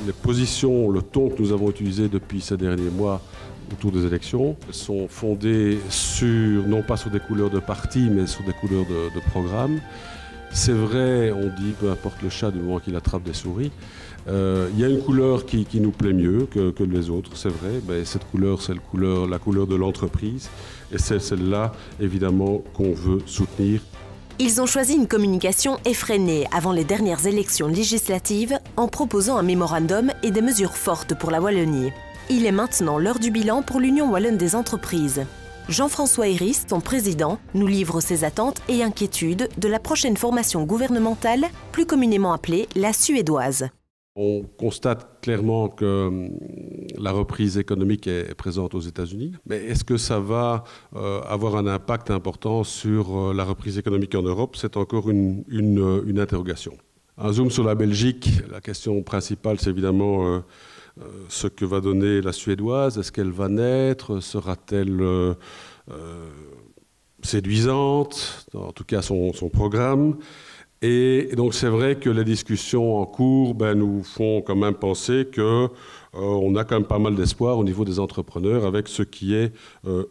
Les positions, le ton que nous avons utilisé depuis ces derniers mois autour des élections sont fondées non pas sur des couleurs de parti, mais sur des couleurs de programme. C'est vrai, on dit peu importe le chat du moment qu'il attrape des souris. Il y a une couleur qui nous plaît mieux que les autres, c'est vrai. Mais cette couleur, c'est la couleur de l'entreprise. Et c'est celle-là, évidemment, qu'on veut soutenir. Ils ont choisi une communication effrénée avant les dernières élections législatives en proposant un mémorandum et des mesures fortes pour la Wallonie. Il est maintenant l'heure du bilan pour l'Union wallonne des entreprises. Jean-François Héris, son président, nous livre ses attentes et inquiétudes de la prochaine formation gouvernementale, plus communément appelée la suédoise. On constate clairement que la reprise économique est présente aux États-Unis, mais est-ce que ça va avoir un impact important sur la reprise économique en Europe? C'est encore une interrogation. Un zoom sur la Belgique, la question principale, c'est évidemment ce que va donner la suédoise. Est-ce qu'elle va naître? Sera-t-elle séduisante? En tout cas, son programme. Et donc c'est vrai que les discussions en cours nous font quand même penser qu'on a quand même pas mal d'espoir au niveau des entrepreneurs avec ce qui est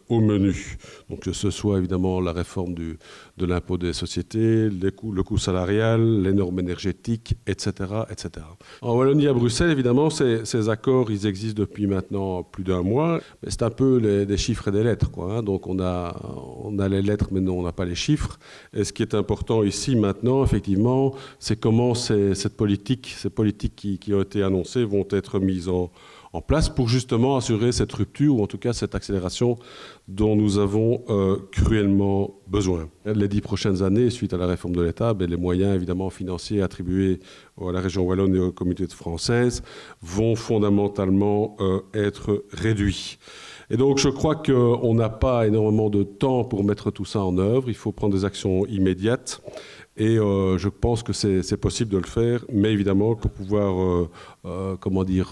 au menu. Donc que ce soit évidemment la réforme de l'impôt des sociétés, le coût salarial, les normes énergétiques, etc., etc. En Wallonie, à Bruxelles, évidemment, ces accords, ils existent depuis maintenant plus d'un mois. Mais c'est un peu des chiffres et des lettres, quoi, hein. Donc on a les lettres, mais non, on n'a pas les chiffres. Et ce qui est important ici maintenant, effectivement, c'est comment ces politiques qui ont été annoncées vont être mises en place pour justement assurer cette rupture ou en tout cas cette accélération dont nous avons cruellement besoin. Les 10 prochaines années, suite à la réforme de l'État, les moyens évidemment financiers attribués à la région wallonne et aux communautés françaises vont fondamentalement être réduits. Et donc je crois qu'on n'a pas énormément de temps pour mettre tout ça en œuvre. Il faut prendre des actions immédiates. Et je pense que c'est possible de le faire, mais évidemment pour pouvoir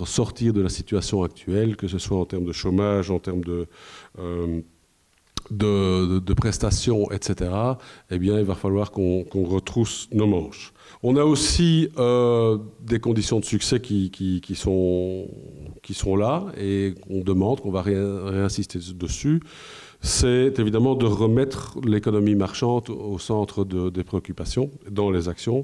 sortir de la situation actuelle, que ce soit en termes de chômage, en termes de prestations, etc., eh bien, il va falloir qu'on retrousse nos manches. On a aussi des conditions de succès qui sont là et qu'on demande, qu'on va réinsister dessus. C'est évidemment de remettre l'économie marchande au centre des préoccupations, dans les actions.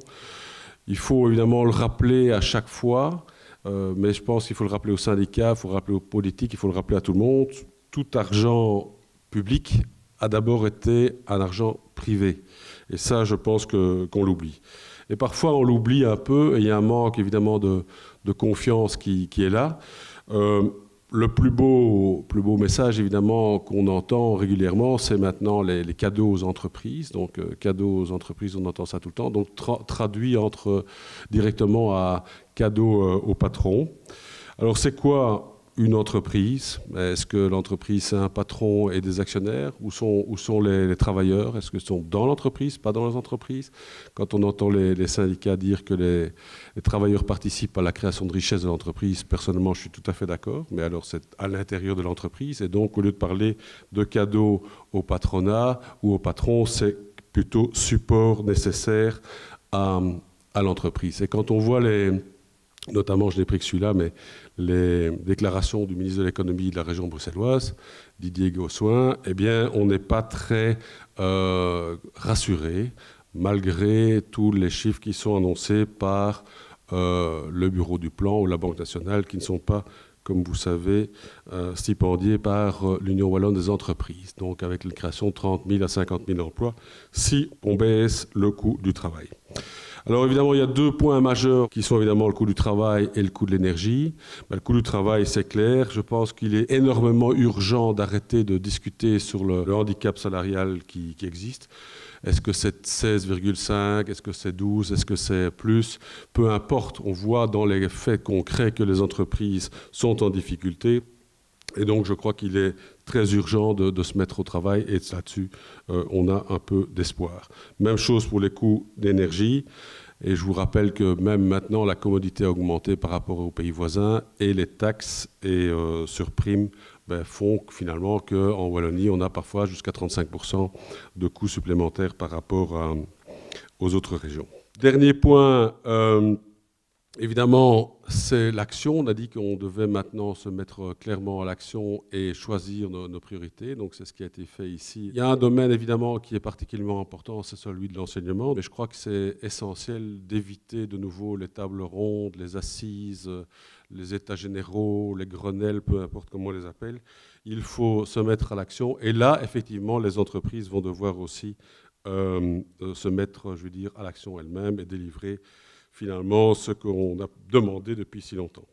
Il faut évidemment le rappeler à chaque fois, mais je pense qu'il faut le rappeler aux syndicats, il faut le rappeler aux politiques, il faut le rappeler à tout le monde. Tout argent public a d'abord été un argent privé. Et ça, je pense qu'on l'oublie. Et parfois, on l'oublie un peu, et il y a un manque évidemment de confiance qui est là. Le plus beau message, évidemment, qu'on entend régulièrement, c'est maintenant les cadeaux aux entreprises. Donc, cadeaux aux entreprises, on entend ça tout le temps. Donc, traduit directement à cadeaux aux patrons. Alors, c'est quoi une entreprise? Est-ce que l'entreprise, c'est un patron et des actionnaires? Où sont les travailleurs? Est-ce qu'ils sont dans l'entreprise, pas dans les entreprises? Quand on entend les syndicats dire que les travailleurs participent à la création de richesse de l'entreprise, personnellement, je suis tout à fait d'accord. Mais alors, c'est à l'intérieur de l'entreprise. Et donc, au lieu de parler de cadeaux au patronat ou au patron, c'est plutôt support nécessaire à l'entreprise. Et quand on voit notamment, je n'ai pris que celui-là, mais les déclarations du ministre de l'économie de la région bruxelloise, Didier Gossuin, eh bien, on n'est pas très rassuré, malgré tous les chiffres qui sont annoncés par le Bureau du Plan ou la Banque nationale, qui ne sont pas, comme vous savez, stipendiés par l'Union wallonne des entreprises. Donc, avec la création de 30 000 à 50 000 emplois, si on baisse le coût du travail. Alors évidemment, il y a deux points majeurs qui sont évidemment le coût du travail et le coût de l'énergie. Le coût du travail, c'est clair. Je pense qu'il est énormément urgent d'arrêter de discuter sur le handicap salarial qui existe. Est-ce que c'est 16,5? Est-ce que c'est 12? Est-ce que c'est plus? Peu importe, on voit dans les faits concrets que les entreprises sont en difficulté. Et donc, je crois qu'il est très urgent de se mettre au travail et là-dessus, on a un peu d'espoir. Même chose pour les coûts d'énergie. Et je vous rappelle que même maintenant, la commodité a augmenté par rapport aux pays voisins et les taxes et surprimes font finalement qu'en Wallonie, on a parfois jusqu'à 35% de coûts supplémentaires par rapport aux autres régions. Dernier point, Évidemment, c'est l'action. On a dit qu'on devait maintenant se mettre clairement à l'action et choisir nos priorités. Donc, c'est ce qui a été fait ici. Il y a un domaine, évidemment, qui est particulièrement important, c'est celui de l'enseignement. Mais je crois que c'est essentiel d'éviter de nouveau les tables rondes, les assises, les états généraux, les grenelles, peu importe comment on les appelle. Il faut se mettre à l'action. Et là, effectivement, les entreprises vont devoir aussi se mettre, je veux dire, à l'action elles-mêmes et délivrer finalement ce qu'on a demandé depuis si longtemps.